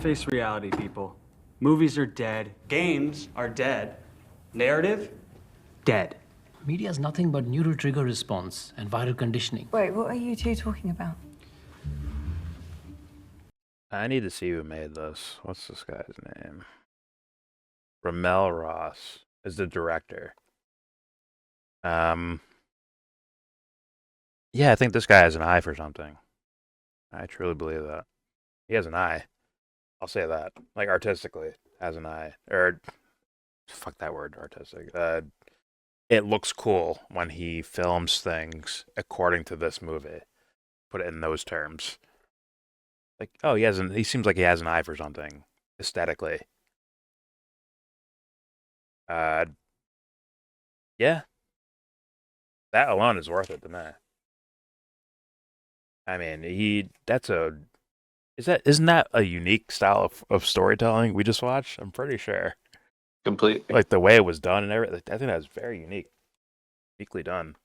Face reality, people. Movies are dead. Games are dead. Narrative? Dead. Media is nothing but neural trigger response and viral conditioning. Wait, what are you two talking about? I need to see who made this. What's this guy's name? Ramel Ross is the director. Yeah, I think this guy has an eye for something. I truly believe that. He has an eye. I'll say that. Like, artistically, has an eye. Or, fuck that word, artistic. It looks cool when he films things according to this movie. Put it in those terms. Like, oh, he seems like he has an eye for something, aesthetically. Yeah. That alone is worth it to me. I mean, isn't that a unique style of storytelling we just watched? I'm pretty sure. Completely. Like the way it was done and everything. I think that was very uniquely done.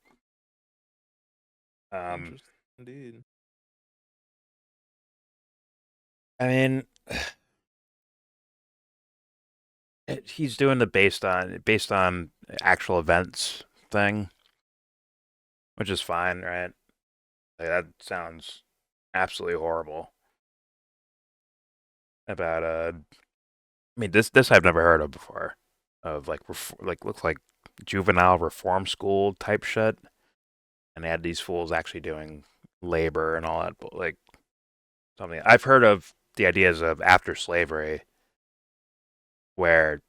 Interesting indeed. I mean, he's doing the based on actual events thing, which is fine, right? Like, that sounds absolutely horrible. About I mean, this I've never heard of before. Of like looks like juvenile reform school type shit, and they had these fools actually doing labor and all that. But like something I've heard of the ideas of after slavery, where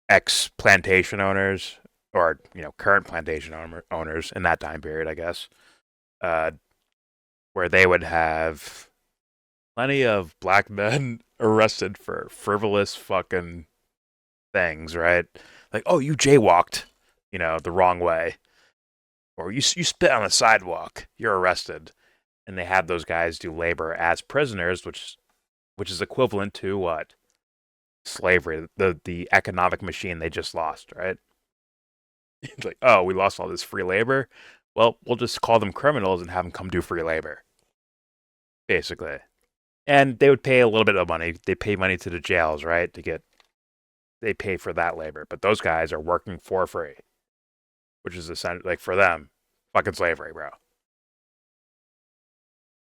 ex plantation owners or current plantation owners in that time period, I guess, where they would have plenty of black men arrested for frivolous fucking things, right? Like, oh, you jaywalked, the wrong way, or you spit on the sidewalk, you're arrested, and they have those guys do labor as prisoners, which is equivalent to what? Slavery, the economic machine they just lost, right? It's like, oh, we lost all this free labor. Well, we'll just call them criminals and have them come do free labor, basically. And they would pay a little bit of money. They pay money to the jails, right? They pay for that labor. But those guys are working for free, which is essentially, like, for them, fucking slavery, bro.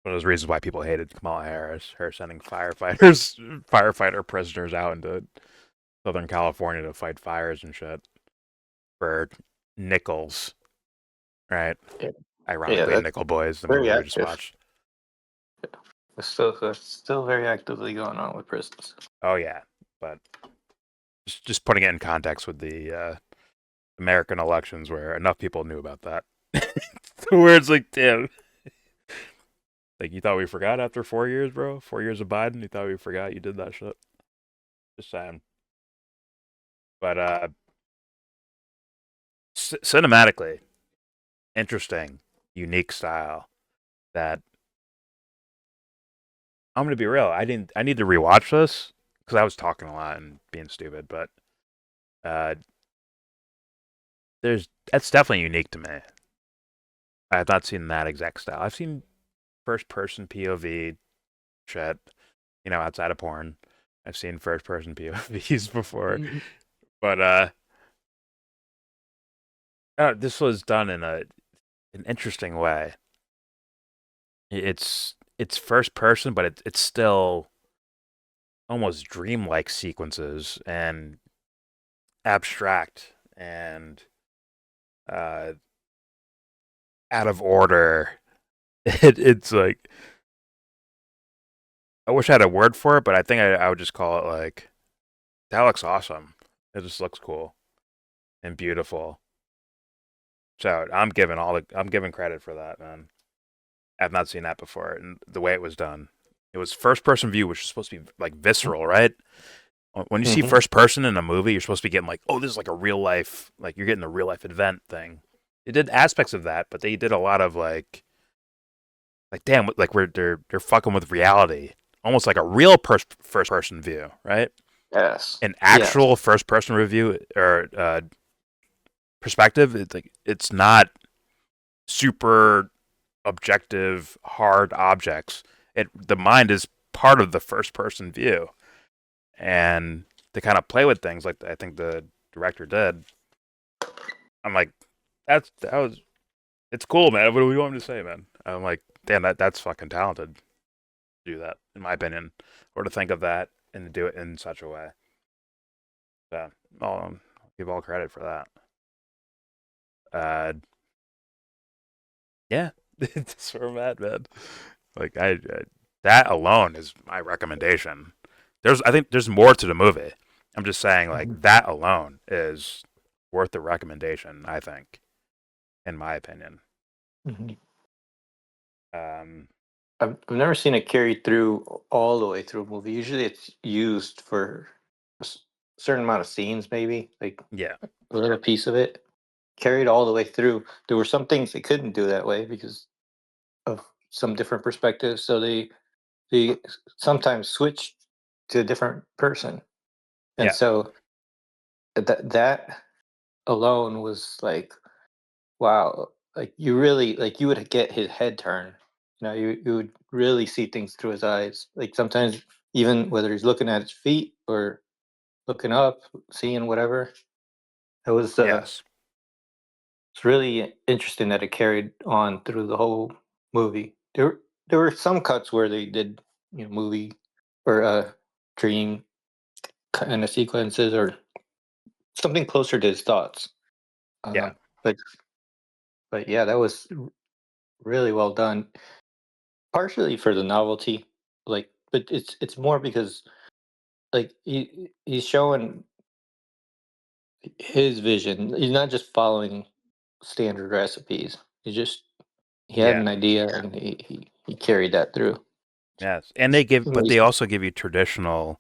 One of those reasons why people hated Kamala Harris, her sending firefighter prisoners out into Southern California to fight fires and shit for nickels, right? Yeah. Ironically, Yeah, Nickel Boys, the very movie we just active. watched. It's still very actively going on with prisons. Oh yeah, but just putting it in context with the American elections, where enough people knew about that, where it's like, damn, like you thought we forgot after 4 years, bro? 4 years of Biden, you thought we forgot you did that shit? Just saying. But cinematically, interesting, unique style that. I'm gonna be real. I need to rewatch this because I was talking a lot and being stupid. But that's definitely unique to me. I have not seen that exact style. I've seen first person POV shit, outside of porn. I've seen first person POVs before, but this was done in an interesting way. It's first person, but it's still almost dreamlike sequences and abstract and out of order. It's like, I wish I had a word for it, but I think I would just call it like, that looks awesome. It just looks cool and beautiful. So I'm giving credit for that, man. I've not seen that before, and the way it was done. It was first person view, which is supposed to be like visceral, right? When you see first person in a movie, you're supposed to be getting like, oh, this is like a real life, like you're getting a real life event thing. They did aspects of that, but they did a lot of like damn, like they're fucking with reality, almost like a real first person view, right? Yes. An actual first person review or perspective. It's like, it's not super objective, hard objects. The mind is part of the first person view. and to kind of play with things like I think the director did. I'm like, it's cool, man. What do you want me to say, man? I'm like, damn, that's fucking talented to do that, in my opinion, or to think of that and to do it in such a way. So, I'll give all credit for that. Yeah, it's for mad, man. Like I that alone is my recommendation. I think there's more to the movie. I'm just saying, like that alone is worth the recommendation. I think, in my opinion. Mhm. Um, I've never seen it carried through all the way through a movie. Usually, it's used for certain amount of scenes, maybe like yeah, a little piece of it. Carried all the way through. There were some things they couldn't do that way because of some different perspectives. So they sometimes switched to a different person, and yeah, so that alone was like, wow, like you really like you would get his head turn. You would really see things through his eyes. Like sometimes even whether he's looking at his feet or looking up, seeing whatever. It was yes, it's really interesting that it carried on through the whole movie. There were some cuts where they did, movie or dream kind of sequences or something closer to his thoughts. yeah, Uh, but yeah, that was really well done. Partially for the novelty, like, but it's more because like he's showing his vision. He's not just following standard recipes. He had yeah, an idea and he carried that through. yes. And but they Amazing. also give you traditional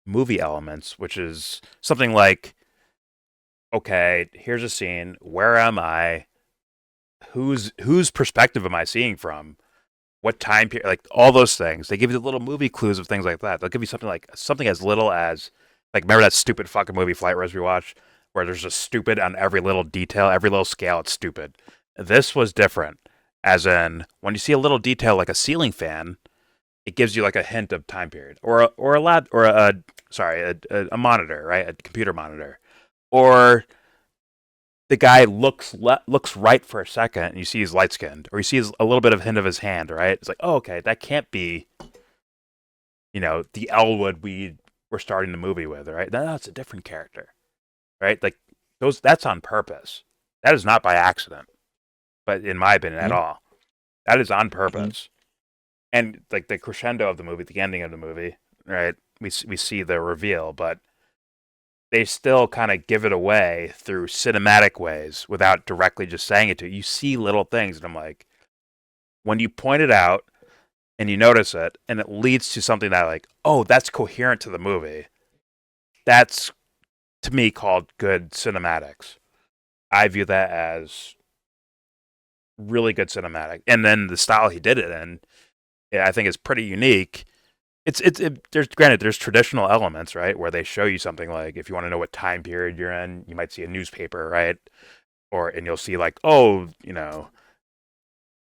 movie elements, which is something like, okay, here's a scene. Where am I? Whose perspective am I seeing from? What time period? Like all those things. They give you the little movie clues of things like that. They'll give you something as little as like, remember that stupid fucking movie Flight Res we watched, where there's just stupid on every little detail, every little scale. It's stupid. This was different, as in when you see a little detail like a ceiling fan, it gives you like a hint of time period, or a lab, or a monitor, right? A computer monitor, or the guy looks right for a second, and you see he's light skinned, or you see a little bit of hint of his hand, right? It's like, oh, okay, that can't be, the Elwood we were starting the movie with, right? No, it's a different character, right? Like that's on purpose. That is not by accident, but in my opinion, at Mhm, all, that is on mhm. purpose. And like the crescendo of the movie, the ending of the movie, right? We see the reveal, but they still kind of give it away through cinematic ways without directly just saying it to you. You see little things, and I'm like, when you point it out and you notice it, and it leads to something that, like, oh, that's coherent to the movie. That's to me called good cinematics. I view that as really good cinematic, and then the style he did it in, yeah, I think is pretty unique. There's granted there's traditional elements, right, where they show you something like if you want to know what time period you're in, you might see a newspaper, right, and you'll see like, oh,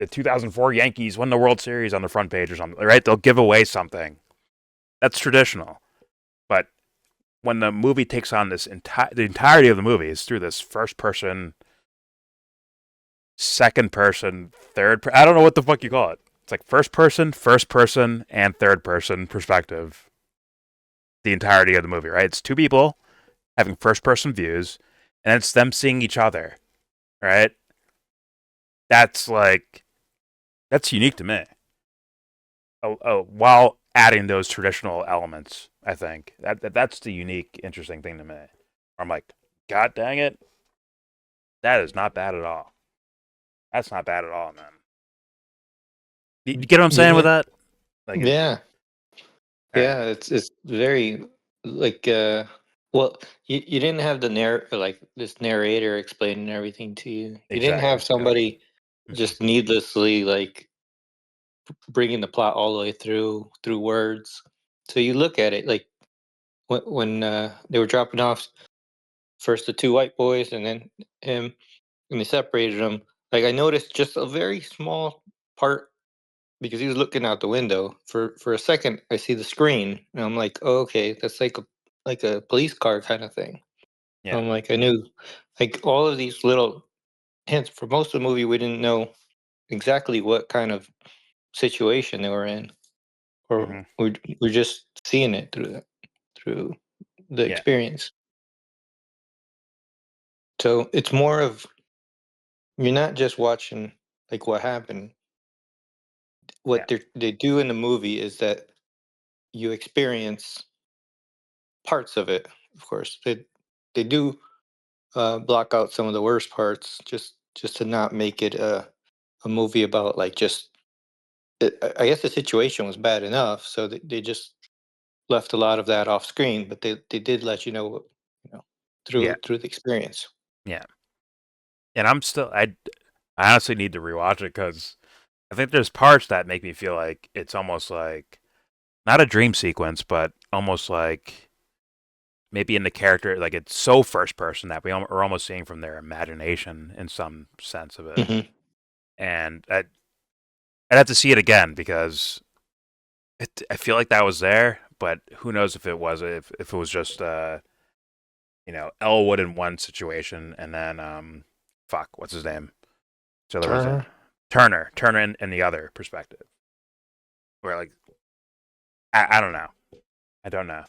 the 2004 Yankees won the World Series on the front page or something, right? They'll give away something. That's traditional. But when the movie takes on the entirety of the movie is through this first person, second person, I don't know what the fuck you call it. It's like first person, and third person perspective. The entirety of the movie, right? It's two people having first person views, and it's them seeing each other, right? That's like that's unique to me. While adding those traditional elements, I think that's the unique, interesting thing to me. I'm like, God dang it, that is not bad at all. That's not bad at all, man. You get what I'm You saying with didn't, that? Like, yeah, all right, yeah. It's very like well, you didn't have the like this narrator explaining everything to you. You didn't exactly. have somebody Mhm. just needlessly like bringing the plot all the way through words. So you look at it like when they were dropping off first the two white boys and then him, and they separated them. Like I noticed just a very small part because he was looking out the window. For a second, I see the screen, and I'm like, oh, okay, that's like a police car kind of thing. Yeah. I'm like, I knew, like all of these little hints. For most of the movie, we didn't know exactly what kind of situation they were in, or Hmm. we're just seeing it through the Yeah. experience. So it's more of, you're not just watching like what happened. Yeah. What they do in the movie is that you experience parts of it. Of course, they do block out some of the worst parts, just to not make it a movie about like just. I guess the situation was bad enough, so they just left a lot of that off screen. But they did let you know, you know, Yeah. through the experience. Yeah. And I honestly need to rewatch it because I think there's parts that make me feel like it's almost like not a dream sequence, but almost like maybe in the character, like it's so first person that are almost seeing from their imagination in some sense of it. Hmm. And I'd have to see it again because I feel like that was there, but who knows if it was if it was just Elwood in one situation and then fuck, what's his name? So there was a Turner. Turner in the other perspective. Where like I don't know. I don't know.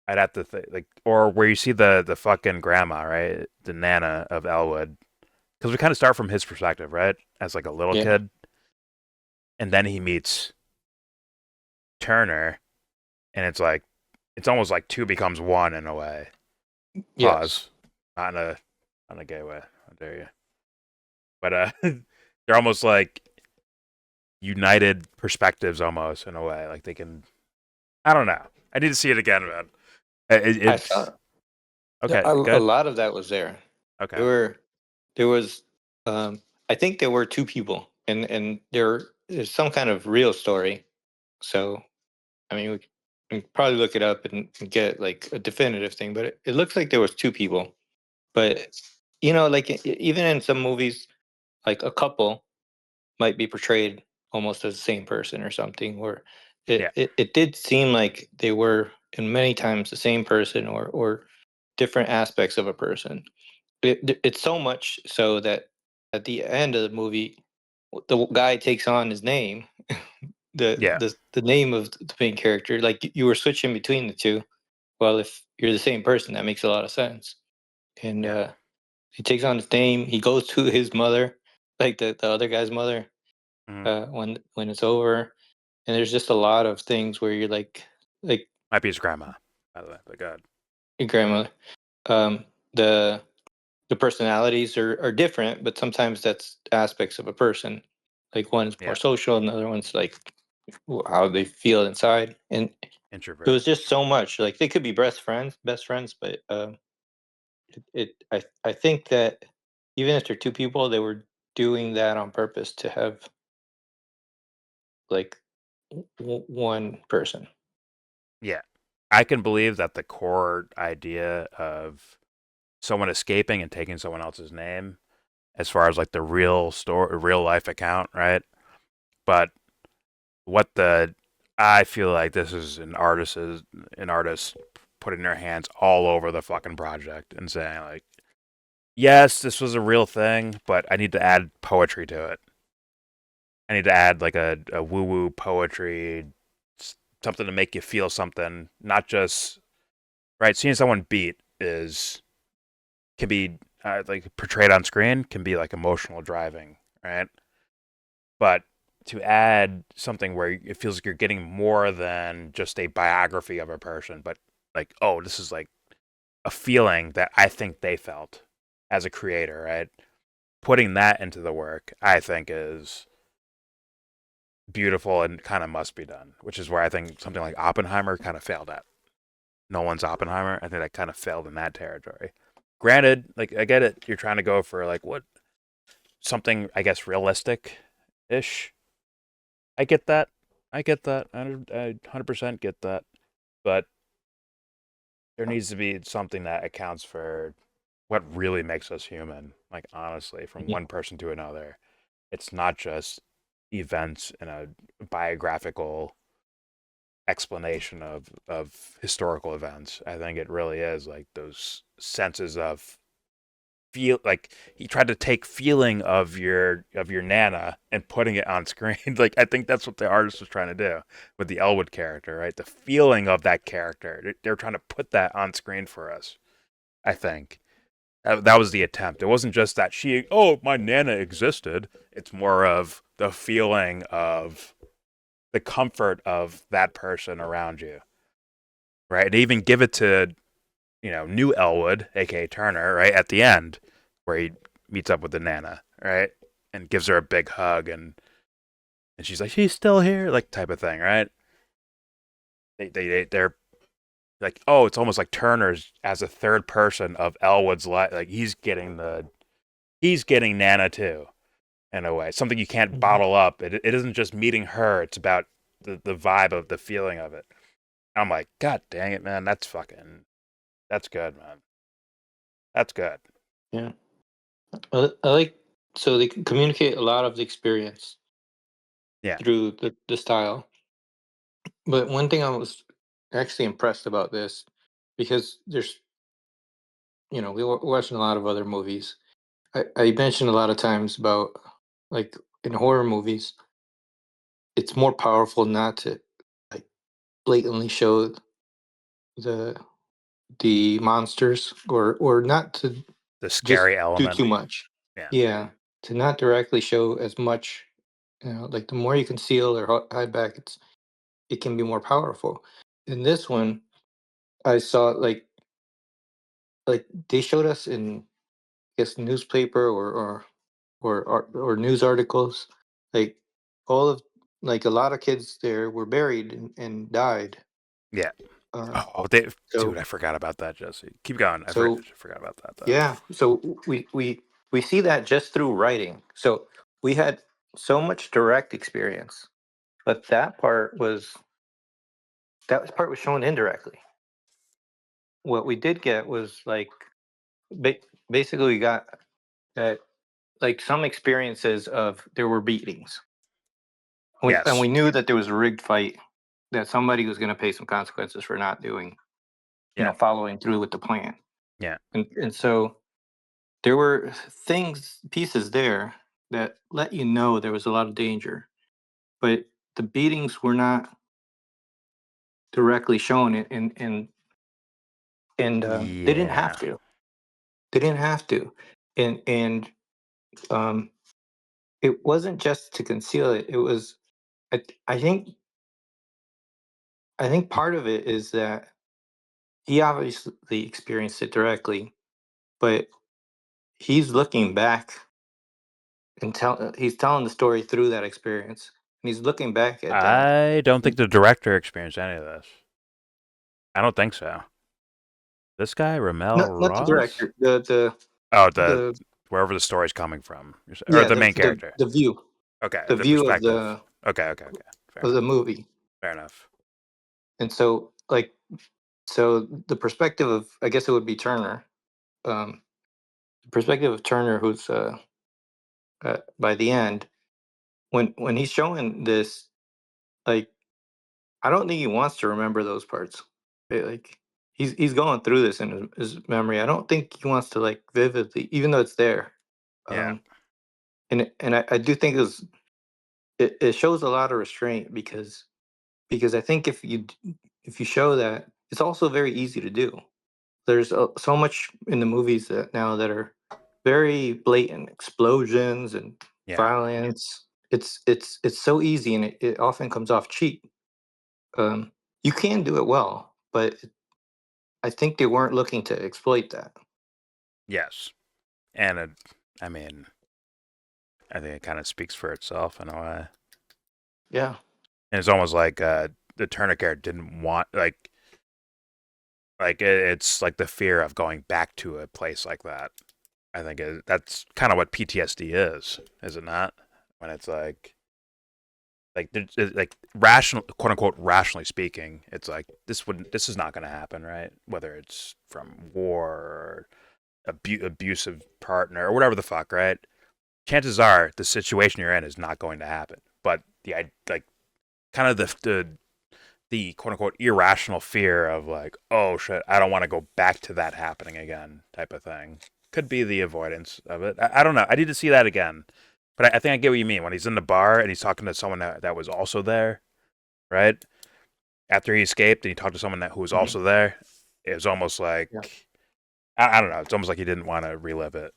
I'd have to think like, or where you see the fucking grandma, right? The Nana of Elwood, because we kind of start from his perspective, right? As like a little Yeah. kid, and then he meets Turner, and it's almost like two becomes one in a way. Yes. Pause. Not in a gay way. How dare you? But they're almost like united perspectives, almost in a way. Like they can. I don't know. I need to see it again, man. I It's thought okay. a Good. lot of that was there. Okay. There were there was I think there were two people, and there's some kind of real story. So I mean, we can probably look it up and get like a definitive thing, but it looks like there was two people. But like even in some movies, like a couple might be portrayed almost as the same person or something. Where Yeah. it did seem like they were in many times the same person, or different aspects of a person. It's so much so that at the end of the movie, the guy takes on his name, Yeah. the name of the main character. Like you were switching between the two. Well, if you're the same person, that makes a lot of sense. And Yeah. he takes on his name. He goes to his mother, like the other guy's mother, Mhm. when it's over. And there's just a lot of things where you're like Might be his grandma, by the way. But God. your grandmother. Um, the the personalities are different, but sometimes that's aspects of a person. Like one's more Yeah. social, and the other one's like how they feel inside. And it Introvert. was just so much. Like they could be best friends, but I think that even if they're two people, they were doing that on purpose to have like one person. Yeah. I can believe that the core idea of someone escaping and taking someone else's name, as far as like the real story, real life account, right? But what the I feel like this is an artist putting their hands all over the fucking project and saying like, yes, this was a real thing, but I need to add poetry to it. I need to add like a woo woo poetry, something to make you feel something, not just right. Seeing someone beat can be like portrayed on screen can be like emotional driving, right? But to add something where it feels like you're getting more than just a biography of a person, but like, oh, this is like a feeling that I think they felt as a creator, right? Putting that into the work, I think, is beautiful and kind of must be done, which is where I think something like Oppenheimer kind of failed at. Nolan's Oppenheimer, I think that kind of failed in that territory. Granted, like I get it, you're trying to go for like what something I guess realistic ish. I get that. I get that. I 100% get that. But there needs to be something that accounts for what really makes us human. Like honestly, from Mhm. one person to another, it's not just events in a biographical explanation of historical events. I think it really is like those senses of feel, like he tried to take feeling of your nana and putting it on screen. Like I think that's what the artist was trying to do with the Elwood character, right? The feeling of that character. They're trying to put that on screen for us. I think that was the attempt. It wasn't just that my nana existed. It's more of the feeling of the comfort of that person around you, right? And even give it to, new Elwood, aka Turner, right at the end, where he meets up with the Nana, right, and gives her a big hug, and she's like, she's still here, like type of thing, right? They're like, oh, it's almost like Turner's as a third person of Elwood's life, like he's getting Nana too, in a way, something you can't bottle up. It isn't just meeting her; it's about the vibe of the feeling of it. I'm like, God dang it, man, that's good, man. That's good. Yeah. I like, so they can communicate a lot of the experience Yeah. through the style. But one thing I was actually impressed about this, because we're watching a lot of other movies. I mentioned a lot of times about, like, in horror movies, it's more powerful not to, like, blatantly show the monsters, or not to The just scary do element. too much. Yeah. Yeah, to not directly show as much. Like, the more you conceal or hide back, it can be more powerful. In this one, I saw, like they showed us in, I guess, newspaper, or news articles, like, all of like a lot of kids there were buried and died. Yeah. Uh, Oh, so dude, I forgot about that, Jesse. Keep going. so I forgot about that though. yeah, so we see that just through writing. So we had so much direct experience, but that part was shown indirectly. What we did get was, like, ba- basically we got that, like, some experiences of there were beatings. And we Yes. knew that there was a rigged fight, that somebody was going to pay some consequences for not doing, Yeah. following through with the plan. Yeah. And so there were pieces there that let you know there was a lot of danger, but the beatings were not directly shown, and they didn't have Yeah. to. They didn't have to, and um, it wasn't just to conceal it. It was, I, I think, I think part of it is that he obviously experienced it directly, but he's looking back and he's telling the story through that experience, and he's looking back at that. I don't think the director experienced any of this. I don't think so. This guy, Ramel Not the Ross? director, the Oh, the wherever the story's coming from. Or yeah, the main character. the view, Okay, the the view perspective. Okay, okay, okay. Fair of the enough. movie. Fair enough. And so, like, so the perspective of, I guess it would be Turner, um the perspective of Turner, who's by the end, when he's showing this, like, I don't think he wants to remember those parts. Like, he's going through this in his memory. I don't think he wants to, like, vividly, even though it's there. Yeah. um and I do think it shows a lot of restraint, because I think if you show that, it's also very easy to do. There's so much in the movies that now that are very blatant explosions and Yeah. violence. It's so easy, and it often comes off cheap. Um, you can do it well, but I think they weren't looking to exploit that. Yes. And I mean, I think it kind of speaks for itself in a way. Yeah, And it's almost like the tourniquet didn't want it's like the fear of going back to a place like that. I think that's kind of what PTSD is it not? When it's like rational, quote unquote, rationally speaking, it's like this is not going to happen, right? Whether it's from war or abusive partner or whatever the fuck, right? Chances are the situation you're in is not going to happen. but like kind of the quote unquote irrational fear of like, oh shit, I don't want to go back to that happening again type of thing. Could be the avoidance of it. I don't know. I need to see that again. But I think I get what you mean when he's in the bar and he's talking to someone that was also there, right? After he escaped and he talked to someone who was also there, it was almost like, Yeah. I don't know. It's almost like he didn't want to relive it.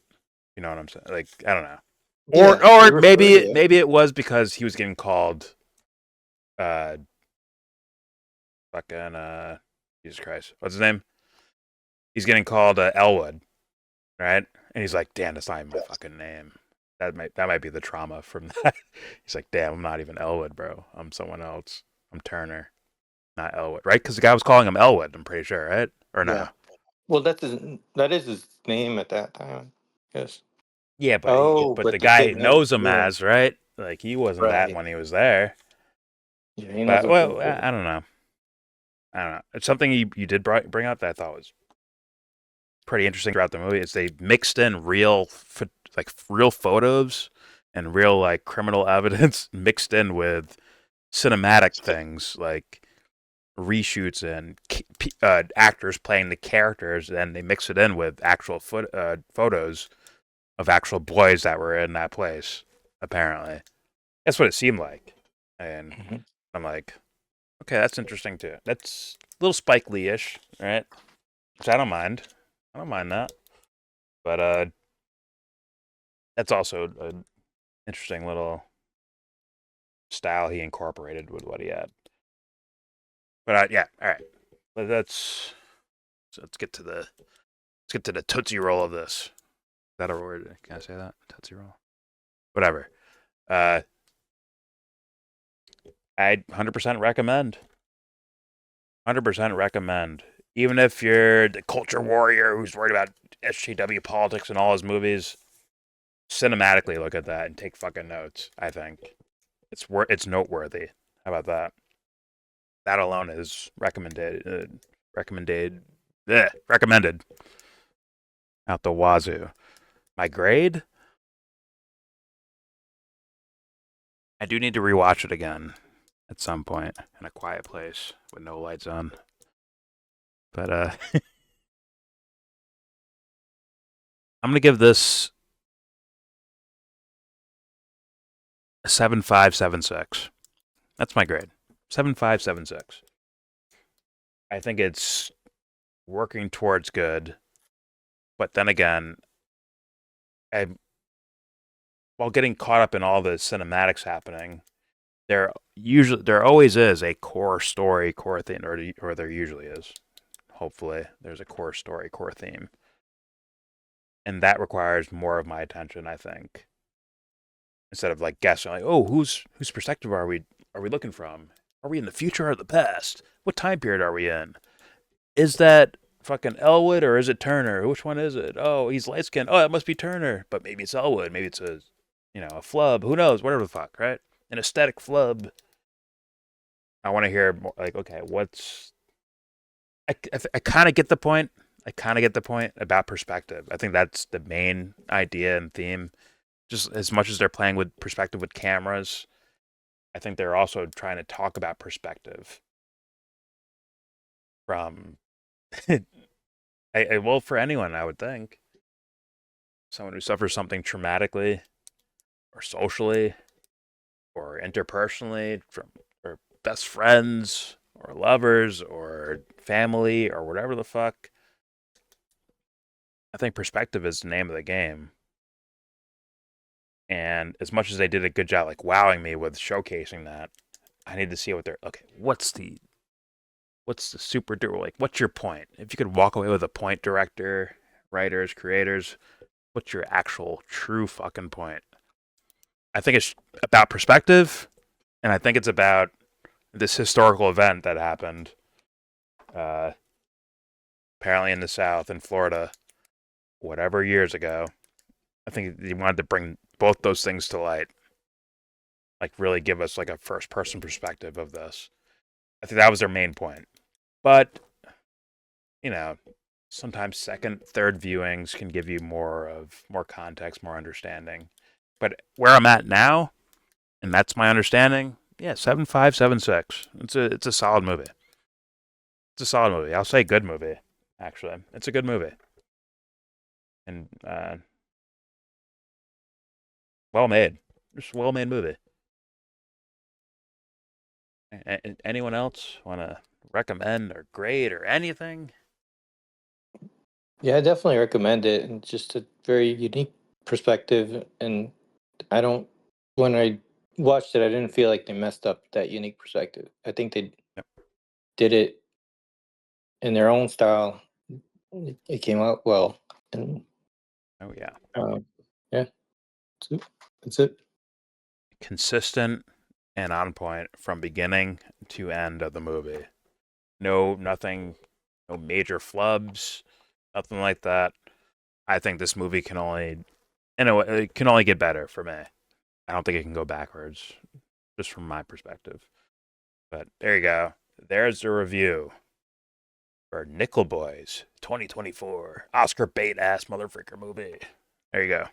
You know what I'm saying? Like, I don't know. Yeah, they Or refer maybe to it. maybe it was because he was getting called fucking Jesus Christ. What's his name? He's getting called Elwood, right? And he's like, damn, that's not even my fucking name. That might be the trauma from that. He's like, damn, I'm not even Elwood, bro. I'm someone else. I'm Turner, not Elwood, right? Because the guy was calling him Elwood, I'm pretty sure, right? Or no? Yeah. Well, that is his name at that time. Yes. Yeah, but Oh, but but the the guy kid knows. knows him Yeah. as, right? Like he wasn't that Right. when he was there. Yeah, he knows But a well, little bit. I don't know. I don't know. It's something you did bring up that I thought was pretty interesting throughout the movie. Is they mixed in real photos and real like criminal evidence mixed in with cinematic things like reshoots and actors playing the characters, and they mix it in with actual photos of actual boys that were in that place. Apparently, that's what it seemed like, and Mhm. I'm like, okay, that's interesting too. That's a little Spike Lee-ish, right? Which I don't mind. I don't mind that. But that's also an interesting little style he incorporated with what he had. But yeah, all right. But let's get to the Tootsie Roll of this. Is that a word? Can I say that? Tootsie Roll? Whatever. I'd 100% recommend. 100% recommend. Even if you're the culture warrior who's worried about SJW politics in all his movies, cinematically look at that and take fucking notes. I think it's noteworthy. How about that? That alone is recommended out the wazoo. My grade? I do need to rewatch it again at some point in a quiet place with no lights on. But I'm gonna give this a 7.576. That's my grade. 7.576. I think it's working towards good, but then again, while getting caught up in all the cinematics happening, there always is a core story, core theme, or there usually is. Hopefully, there's a core story, core theme, and that requires more of my attention, I think. Instead of like guessing, like, oh, whose perspective are we looking from? Are we in the future or the past? What time period are we in? Is that fucking Elwood or is it Turner? Which one is it? Oh, he's light skinned. Oh, it must be Turner, but maybe it's Elwood. Maybe it's a flub. Who knows? Whatever the fuck, right? An aesthetic flub. I want to hear more, like, okay, I kind of get the point. I kind of get the point about perspective. I think that's the main idea and theme. Just as much as they're playing with perspective with cameras, I think they're also trying to talk about perspective from, well, for anyone, I would think. Someone who suffers something traumatically or socially or interpersonally from or best friends or lovers or family or whatever the fuck. I think perspective is the name of the game. And as much as they did a good job like wowing me with showcasing that, I need to see what they're okay, what's the super duper, like what's your point? If you could walk away with a point, director, writers, creators, what's your actual true fucking point? I think it's about perspective, and I think it's about this historical event that happened apparently in the South, in Florida, whatever years ago. I think they wanted to bring both those things to light. Like really give us like a first person perspective of this. I think that was their main point. But, sometimes second, third viewings can give you more context, more understanding. But where I'm at now, and that's my understanding. Yeah, 7.5, 7.6. It's a solid movie. It's a solid movie. I'll say good movie. Actually, it's a good movie, and well made. Just a well made movie. Anyone else want to recommend or grade or anything? Yeah, I definitely recommend it. And just a very unique perspective. And I don't, when I watched it, I didn't feel like they messed up that unique perspective. I think they Yep. did it in their own style. It came out well. And Oh yeah, yeah, that's it. That's it. consistent and on point from beginning to end of the movie. No, nothing, no major flubs, nothing like that. I think this movie can only, it can only get better for me. I don't think it can go backwards, just from my perspective. But there you go. There's the review for Nickel Boys 2024 Oscar bait ass motherfucker movie. There you go.